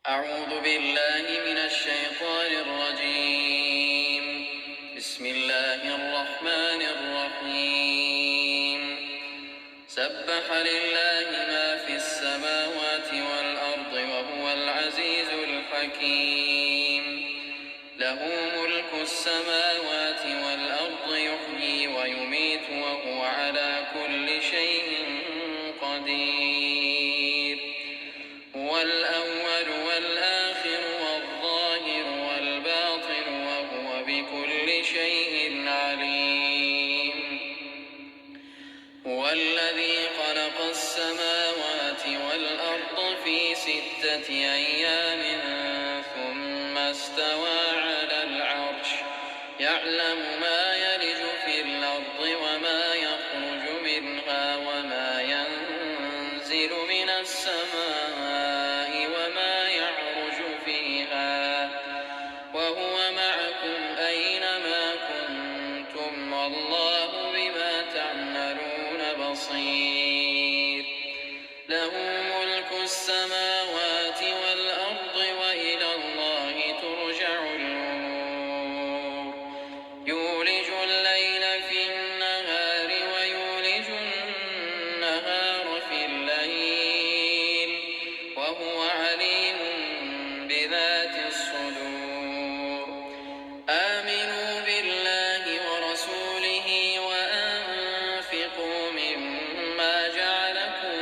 أعوذ بالله من الشيطان الرجيم. بسم الله الرحمن الرحيم. سبح لله ما في السماوات والأرض وهو العزيز الحكيم. له ملك السماوات والأرض يحيي ويميت وهو على كل شيء قدير. هو الأول والآخر والظاهر والباطن وهو بكل شيء عليم. هو الذي خلق السماوات والأرض في 6 أيام ثم استوى على العرش يعلم ما يلج في الأرض وما يخرج منها وما ينزل من السماء وما يعرج فيها وهو معكم أينما كنتم والله بما تعملون بصير. له ملك السماوات والأرض وإلى الله ترجع الأمور. يولج الليل في النهار ويولج النهار في الليل وهو عليم بذات الصدور. آمنوا بالله ورسوله وأنفقوا مما جعلكم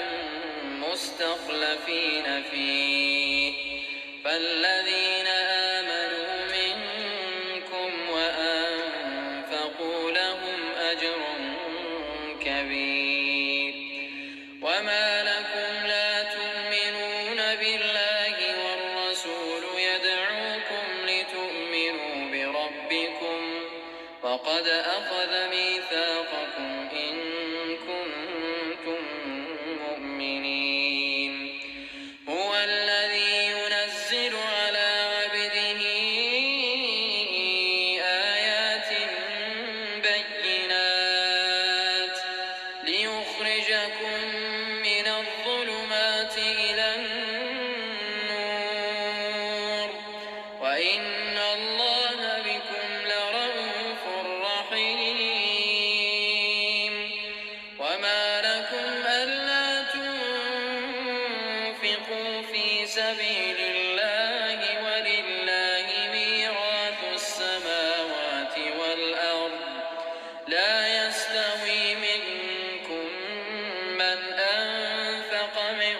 مستخلفين فيه فالذين آمنوا منكم وأنفقوا لهم أجر كبير. وما لكم لا تؤمنون بالله والرسول يدعوكم لتؤمنوا بربكم وقد أخذ ميثاقكم إن كنتم مؤمنين. هو الذي ينزل على عبده آيات بينات ليخرجكم من الظلمات إلى النور وإن الله بكم لرءوف رحيم. وما لكم ألا تنفقوا في سبيل الله ولله ميراث السماوات والأرض لا يستوي منكم من أنفق من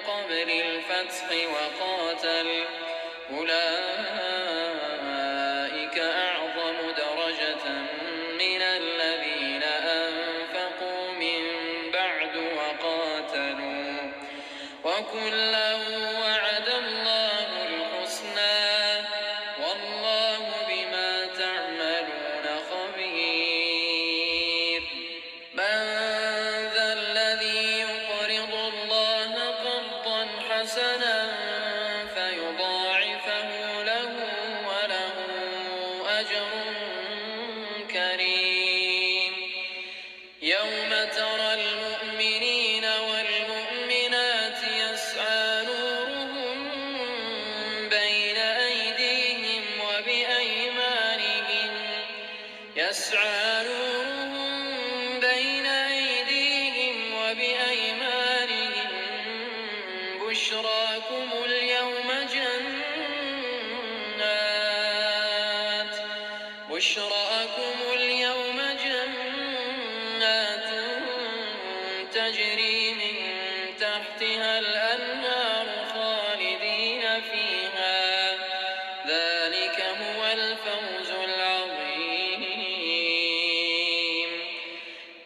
قبل الفتح وقاتل أولئك أعظم درجة من الذين أنفقوا من بعد وقاتلوا وكلا وعد الله الحسنى والله بما تعملون خبير. من ذا الذي يقرض الله قرضا حسنا فيضاعفه له وله أجر كريم. يوم ترى المؤمنين والمؤمنات يسعى نورهم بين أيديهم وبأيمانهم بشراكم اليوم جنات تجري من تحتها الأنهار خالدين فيها ذلك هو الفوز العظيم.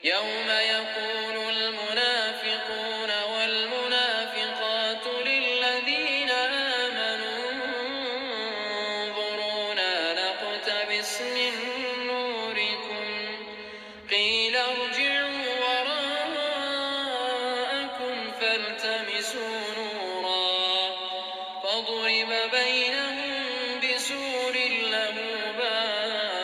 يوم يقول المنافقون والمنافقات للذين آمنوا انظرونا نقتبس من نوركم قيل ارجعوا وراءكم فالتمسوا نورا فضرب بينهم بسور له باب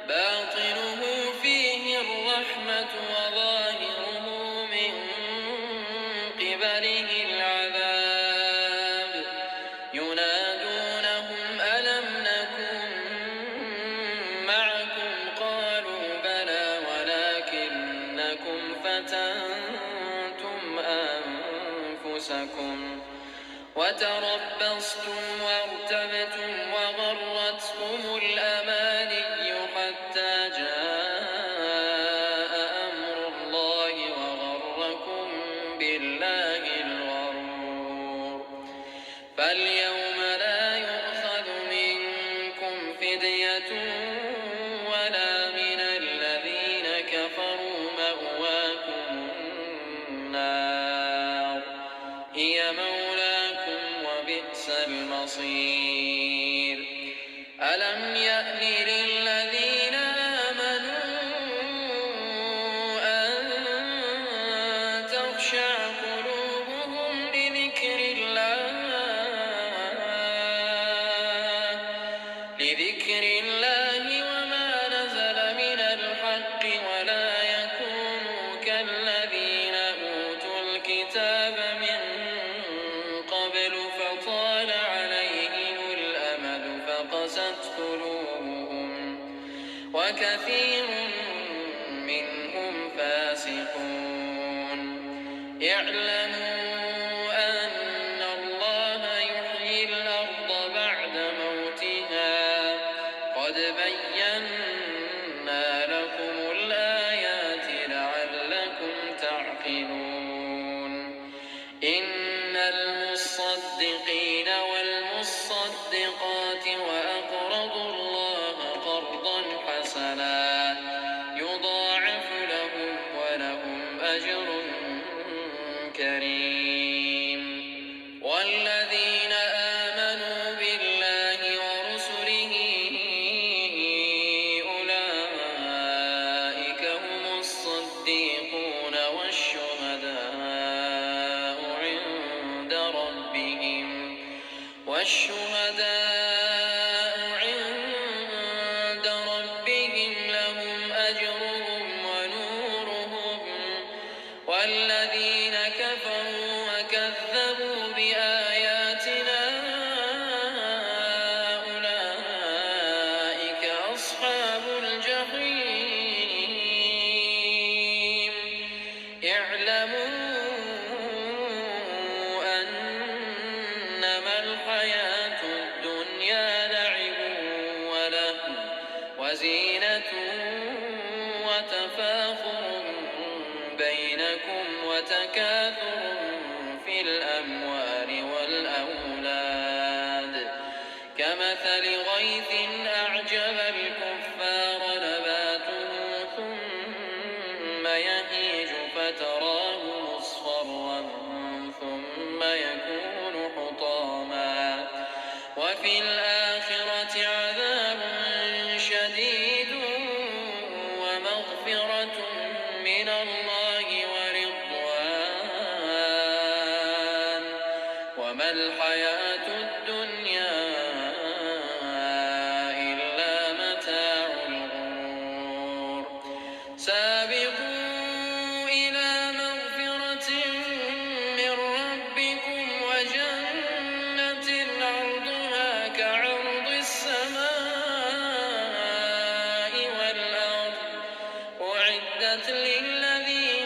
باطنه فيه الرحمة وظاهره من قبله العذاب. أنفسكم وتربصتم وارتبتم وغرتكم الأماني حتى جاء أمر الله وغركم بالله الغرور فاليوم لا يؤخذ منكم فدية ولا من الذين كفروا مأواكم النار هي مولاكم وبئس المصير ألم يأن للذين آمنوا أن تخشع قلوبهم لذكر الله وما نزل من الحق ولا يكونوا كالذين أوتوا الكتاب من قبل فطال عليهم الأمد فقست قلوبهم وكثير منهم فاسقون اعلموا أن الله يحيي الأرض بعد موتها قد بينا لكم الآيات لعلكم تعقلون إن المصدقين والمصدقات وأقرضوا الله قرضا حسنا يضاعف لهم ولهم أجر كريم والذين آمنوا بالله ورسله أولئك هم الصديقون والشهداء عند ربهم لهم أجرهم ونورهم والذين كفروا وكذبوا بآياتنا أولئك أصحاب الجحيم اعلموا أنما الحياة الدنيا لعب ولهو وزينة وتفاخر بينكم وتكاثر في الأموال والأولاد كمثل غيث أعجب الكفار نباته ثم يهيج فتراه مصفرا ثم يكون حطاما وفي الآخرة عذاب شديد ومغفرة من الله ورضوان وما الحياة الدنيا إلا متاع الغرور سابقوا إلى مغفرة من ربكم وجنة عرضها كعرض السماء والأرض أعدت للذين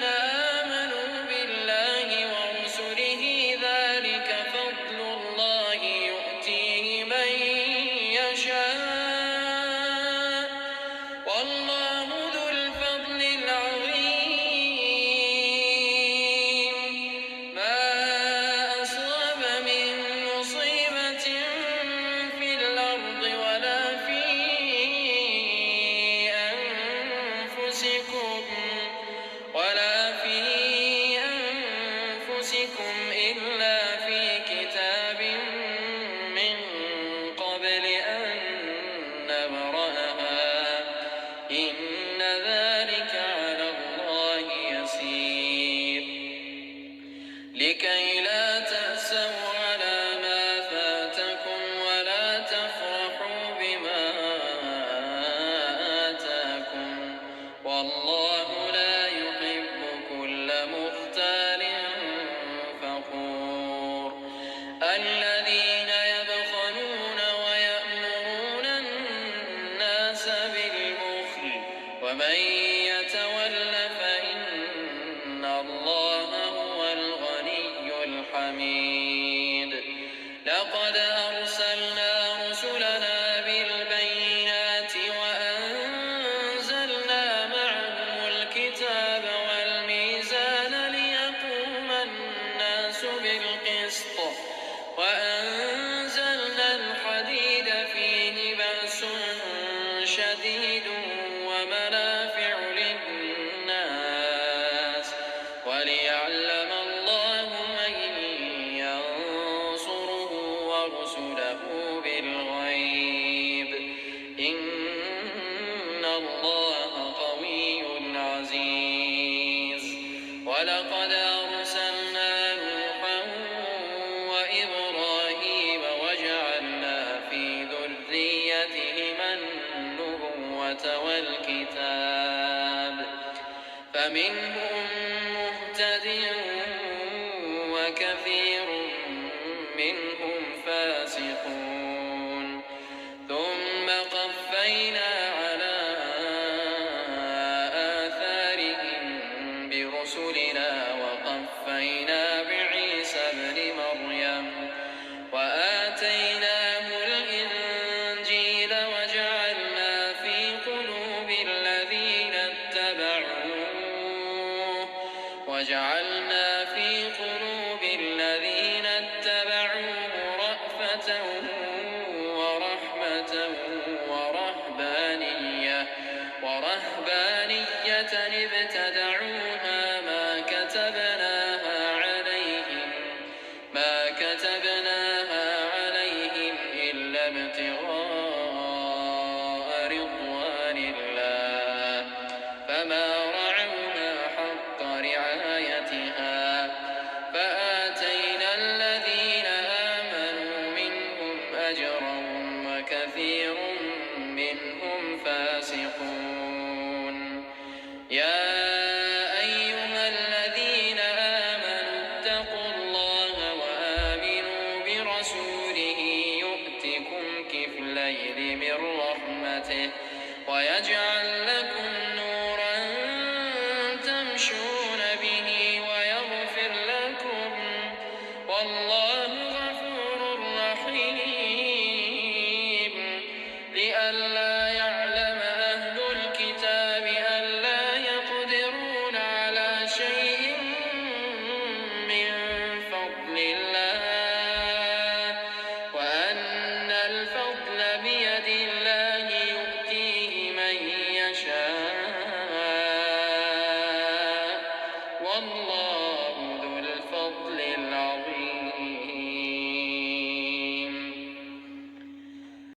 ولقد أرسلنا نوحا وإبراهيم وجعلنا في ذريتهما النبوة والكتاب فمنهم مهتد وكثير منهم فاسقون ثم قفينا على آثارهم برسلنا وقفينا بعيسى ابن مريم وآتيناه الإنجيل وجعلنا في قلوب الذين اتبعوه رأفة ورحمة ورهبانية ابتدعوها ما كتبناها عليهم إلا ابتغاء رضوان الله فما رعوها حق رعايتها فآتينا الذين آمنوا منهم أجرهم وكثير منهم فاسقون يا أيها الذين آمنوا اتقوا الله وآمنوا برسوله يؤتكم كفلين من رحمته ويجعل لكم نورا تمشون به ويغفر لكم والله غفور رحيم لئلا يعلم أهل الكتاب ألا يقدرون على شيء من فضل الله وأن الفضل بيد الله يؤتيه من يشاء